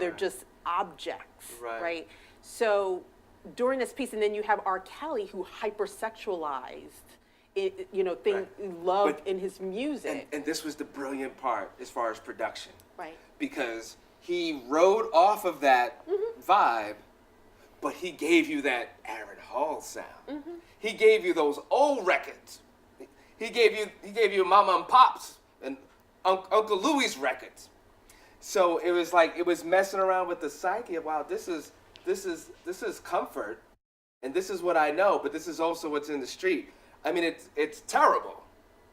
they're just objects, right? So during this piece, and then you have R. Kelly, who hypersexualized, love in his music. And this was the brilliant part as far as production. Right. Because he rode off of that vibe, but he gave you that Aaron Hall sound. He gave you those old records. He gave you Mama and Pops and Uncle Louie's records. So it was like it was messing around with the psyche of, wow, this is comfort, and this is what I know, but this is also what's in the street. I mean, it's terrible,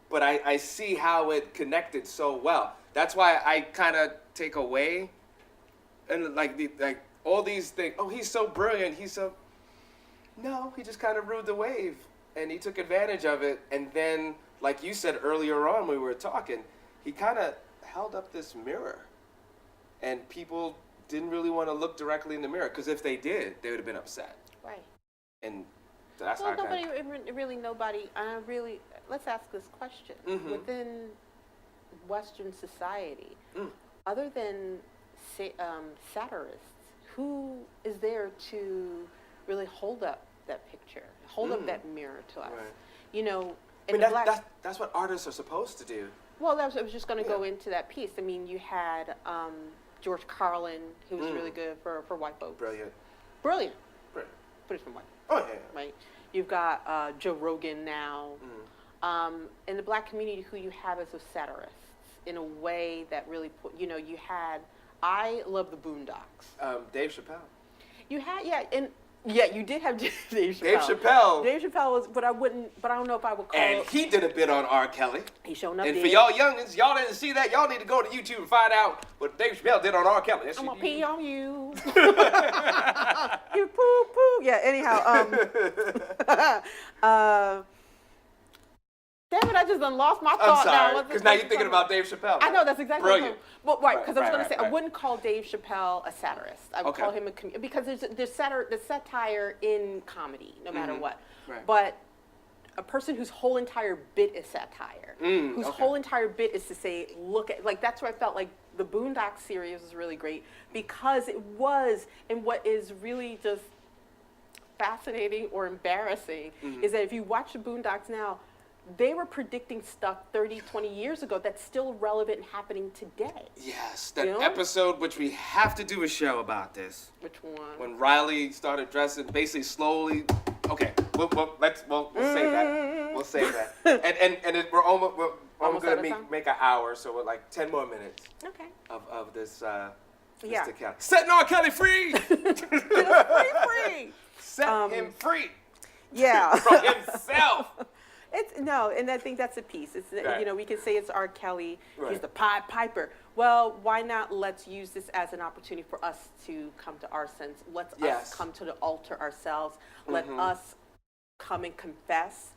but I see how it connected so well. That's why I kind of take away, and like all these things. Oh, he's so brilliant. No, he just kind of rode the wave, and he took advantage of it. And then, like you said earlier on, when we were talking, he kind of held up this mirror, and people didn't really want to look directly in the mirror, because if they did, they would have been upset. Right. And that's Well, how nobody, let's ask this question. Within Western society, other than satirists, who is there to really hold up that picture, hold up that mirror to us? Right. I And mean, black... that's what artists are supposed to do. Well, I was just going to go into that piece. I mean, you had George Carlin, who was really good for white folks. Brilliant. Brilliant. Put it from white. Oh, yeah. Right. You've got Joe Rogan now. In the black community, who you have as a satirist in a way that really put, you had, I love the Boondocks. Dave Chappelle. You had, you did have Dave Chappelle. Dave Chappelle was, but I don't know if I would call And he did a bit on R. Kelly. He showing up. And for y'all youngins, y'all didn't see that, y'all need to go to YouTube and find out what Dave Chappelle did on R. Kelly. I'm gonna pee on you. You poo poo. Yeah. Anyhow, damn it! I just done lost my thought. I'm sorry, because now you're thinking about Dave Chappelle. I know, that's exactly brilliant. Well, right, because I was going to say, right. I wouldn't call Dave Chappelle a satirist. I would call him because there's satire in comedy, no matter what. Right. But a person whose whole entire bit is satire, whose whole entire bit is to say, look at, like, that's where I felt like the Boondocks series was really great, because it was, and what is really just fascinating or embarrassing is that if you watch the Boondocks now, they were predicting stuff 30, 20 years ago that's still relevant and happening today. Yes, that episode, which we have to do a show about this. Which one? When Riley started dressing, basically slowly. Okay, we'll save that. We'll save that. And we're almost going to make an hour, so we're like 10 more minutes. Okay. Of this. Yeah. Mr. Kelly. Setting R. Kelly free. free. Set him free. Yeah. From himself. And I think that's a piece. It's right. We can say it's R. Kelly. Right. He's the Pied Piper. Well, why not? Let's use this as an opportunity for us to come to our sense. Let us come to the altar ourselves. Let us come and confess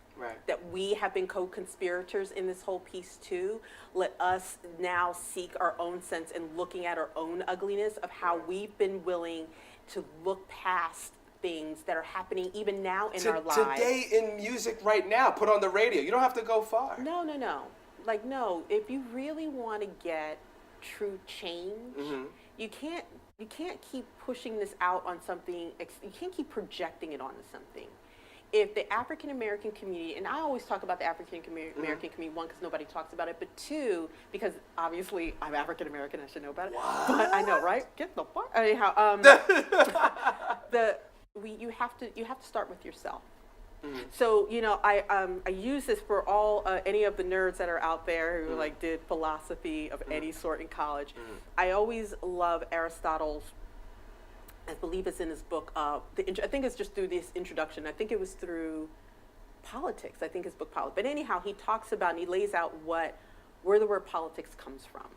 that we have been co-conspirators in this whole piece too. Let us now seek our own sense and looking at our own ugliness of how we've been willing to look past things that are happening even now in our lives. Today in music right now, put on the radio. You don't have to go far. No. If you really want to get true change, you you can't keep pushing this out on something, you can't keep projecting it onto something. If the African American community, and I always talk about the African American community, one, because nobody talks about it, but two, because obviously I'm African American, I should know about it. What? But I know, right? Get the fuck. Anyhow, you have to start with yourself. So I use this for all any of the nerds that are out there who like did philosophy of any sort in college. I always love Aristotle's. I believe it's in his book. I think it's just through this introduction. I think it was through politics. I think his book Politics. But anyhow, he talks about and he lays out where the word politics comes from.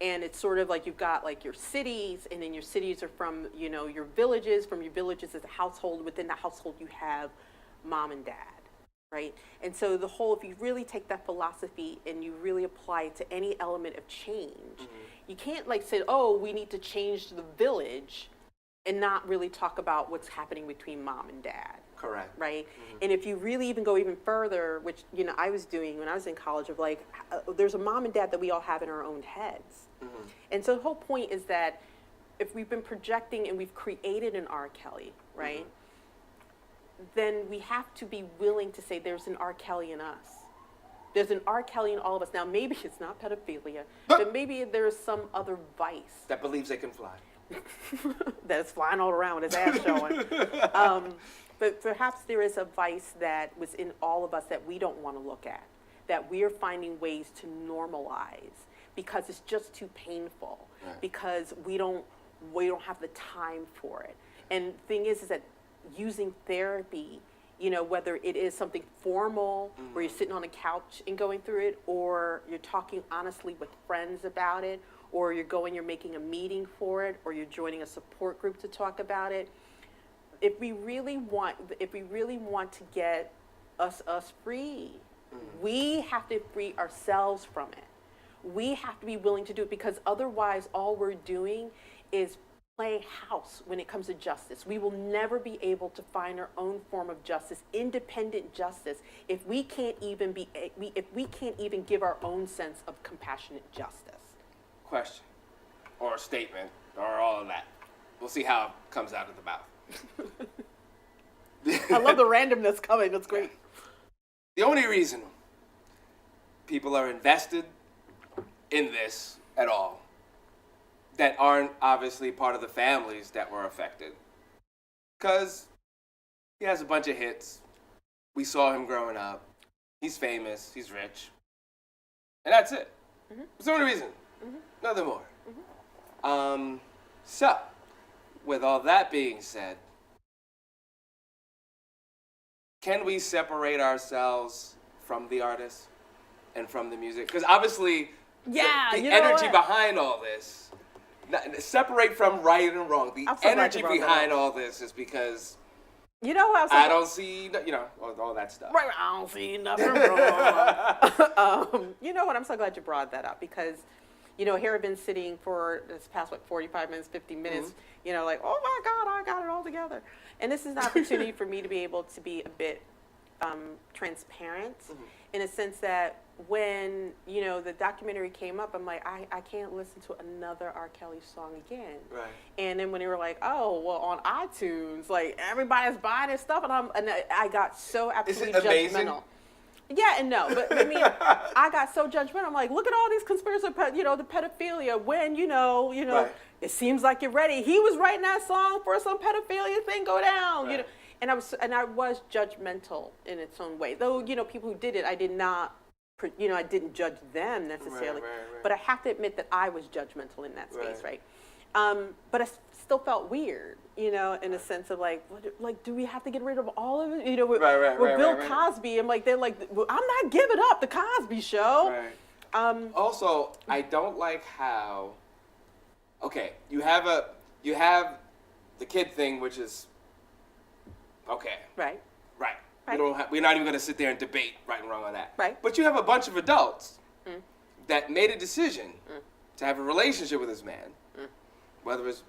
And it's sort of like you've got like your cities, and then your cities are from your villages. From your villages is a household. Within the household, you have mom and dad, right? And so if you really take that philosophy and you really apply it to any element of change, you can't like say, oh, we need to change the village, and not really talk about what's happening between mom and dad. Correct. Right? And if you really even go even further, which, I was doing when I was in college, of like, there's a mom and dad that we all have in our own heads. And so the whole point is that if we've been projecting and we've created an R. Kelly, right? Then we have to be willing to say there's an R. Kelly in us. There's an R. Kelly in all of us. Now, maybe it's not pedophilia, but maybe there's some other vice. That believes they can fly. That's flying all around with his ass showing. But perhaps there is a vice that was in all of us that we don't want to look at, that we are finding ways to normalize because it's just too painful, because we don't have the time for it. And the thing is that using therapy, whether it is something formal where you're sitting on a couch and going through it, or you're talking honestly with friends about it, or you're making a meeting for it, or you're joining a support group to talk about it. If we really want to get us free, we have to free ourselves from it. We have to be willing to do it, because otherwise all we're doing is playing house when it comes to justice. We will never be able to find our own form of justice, independent justice, if we can't even give our own sense of compassionate justice. Question, or a statement, or all of that. We'll see how it comes out of the mouth. I love the randomness coming. That's great. The only reason people are invested in this at all, that aren't obviously part of the families that were affected, because he has a bunch of hits. We saw him growing up. He's famous. He's rich. And that's it. It's the only reason. Nothing more. So, with all that being said, can we separate ourselves from the artist and from the music? Because obviously, the energy behind all this, separate from right and wrong. The energy behind all this is because I don't see, all that stuff. Right, I don't see nothing wrong. I'm so glad you brought that up, because here I've been sitting for this past, 45 minutes, 50 minutes, like, oh my God, I got it all together. And this is an opportunity for me to be able to be a bit transparent, in a sense that when, the documentary came up, I'm like, I can't listen to another R. Kelly song again. Right. And then when they were like, oh, well, on iTunes, like, everybody's buying his stuff, and I got so absolutely judgmental. Yeah and no, but I mean, I got so judgmental. I'm like, look at all these conspiracy, the pedophilia. When Right. It seems like you're ready. He was writing that song for some pedophilia thing go down. Right. And I was judgmental in its own way. Though people who did it, I did not. I didn't judge them necessarily, right. but I have to admit that I was judgmental in that space, right? But I still felt weird, in a sense of like, do we have to get rid of all of it? With Bill Cosby, I'm like, they're like, well, I'm not giving up the Cosby Show. Right. Also, I don't like how. Okay, you have the kid thing, which is okay. Right. We're not even going to sit there and debate right and wrong on that. Right. But you have a bunch of adults that made a decision to have a relationship with this man, whether it's,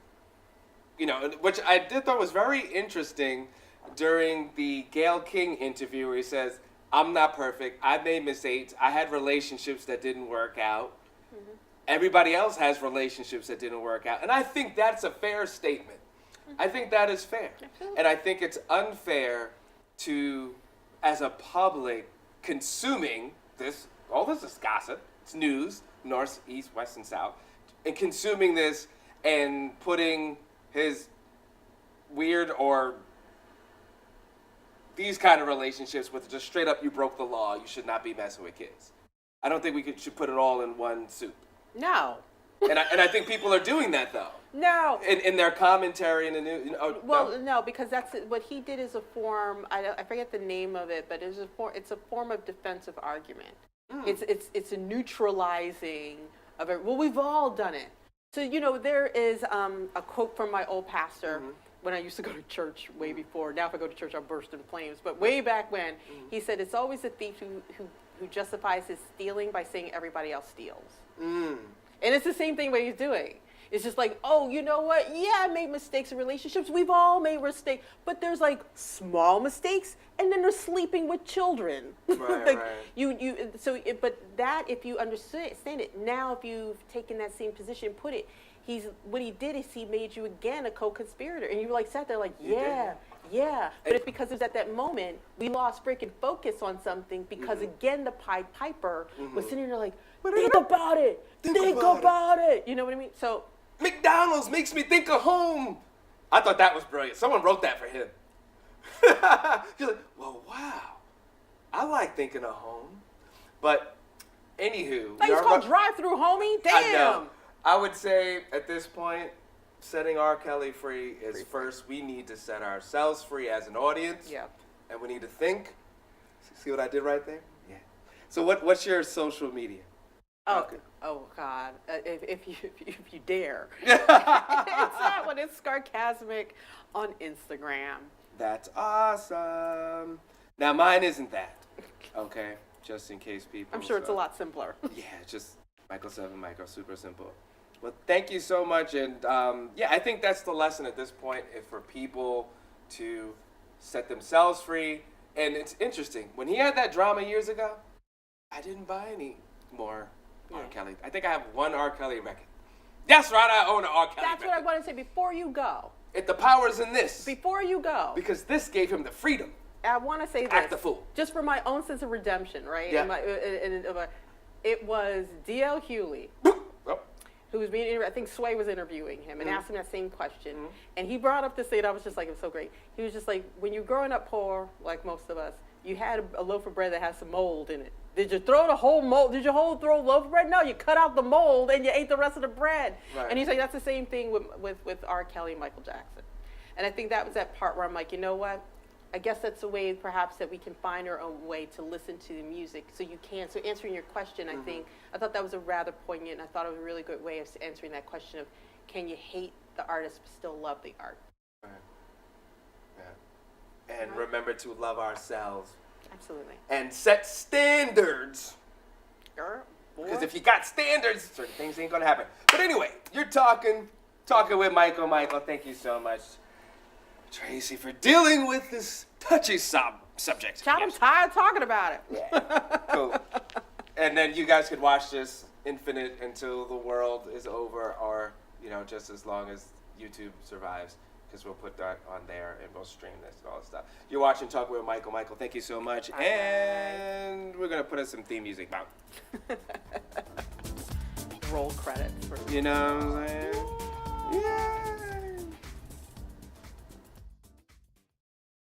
which I did thought was very interesting during the Gayle King interview, where he says, I'm not perfect. I made mistakes. I had relationships that didn't work out. everybody else has relationships that didn't work out. And I think that's a fair statement. I think that is fair. And I think it's unfair to, as a public, consuming this, all this is gossip, it's news, north, east, west, and south, and consuming this and putting his weird or these kind of relationships with just straight up, you broke the law, you should not be messing with kids. I don't think should put it all in one soup. No. And I think people are doing that, though. No. In their commentary and the news. Well, no, because that's what he did is a form. I forget the name of it, but it's a form of defensive argument. It's a neutralizing of it. Well, we've all done it. So there is a quote from my old pastor when I used to go to church way before. Now if I go to church, I'll burst in flames. But way back when, he said, "It's always the thief who justifies his stealing by saying everybody else steals." And it's the same thing what he's doing. It's just like, oh, you know what? Yeah, I made mistakes in relationships. We've all made mistakes. But there's like small mistakes, and then there's sleeping with children. Right, right. But that, if you understand it, now if you've taken that same position, what he did is he made you again a co-conspirator. And you like sat there like, yeah. But it's because it was at that moment we lost freaking focus on something because again the Pied Piper was sitting there like, think about it. Think about it. You know what I mean? So McDonald's makes me think of home. I thought that was brilliant. Someone wrote that for him. He's like, well, wow. I like thinking of home. But anywho. Like it's called drive-through, homie. Damn. I know. I would say at this point, setting R. Kelly free is first. We need to set ourselves free as an audience. Yeah. And we need to think. See what I did right there? Yeah. So what's your social media? Oh God! If you dare, it's that one. It's Scarcasmic on Instagram. That's awesome. Now mine isn't that. Okay, just in case people. I'm sure it's a lot simpler. Yeah, just Michael 7 Michael, super simple. Well, thank you so much, and I think that's the lesson at this point, is for people to set themselves free. And it's interesting when he had that drama years ago, I didn't buy any more. R. Kelly. I think I have one R. Kelly record. That's right, I own an R. Kelly That's record. what I want to say before you go. The power's in this. Before you go. Because this gave him the freedom. I want to say this. Act the fool. Just for my own sense of redemption, right? Yeah. It was D.L. Hewley, who was being interviewed. I think Sway was interviewing him and asked him that same question. And he brought up this thing, and I was just like, it was so great. He was just like, when you're growing up poor, like most of us, you had a loaf of bread that has some mold in it. Did you throw the whole mold? Did you throw a loaf of bread? No, you cut out the mold and you ate the rest of the bread. Right. And he's like, that's the same thing with R. Kelly and Michael Jackson. And I think that was that part where I'm like, you know what? I guess that's a way perhaps that we can find our own way to listen to the music. So answering your question, I thought that was a rather poignant, and I thought it was a really good way of answering that question of, can you hate the artist but still love the art? Right. Yeah. And remember to love ourselves. Absolutely. And set standards. Girl, Because if you got standards, certain things ain't gonna happen. But anyway, you're talking with Michael. Michael, thank you so much, Traci, for dealing with this touchy subject. Child, I'm tired of talking about it. Yeah, cool. And then you guys could watch this infinite until the world is over, or just as long as YouTube survives. Because we'll put that on there and we'll stream this and all that stuff. You're watching Talk with Michael. Michael, thank you so much. And we're going to put in some theme music now. Roll credits. You know what I'm saying? Yeah.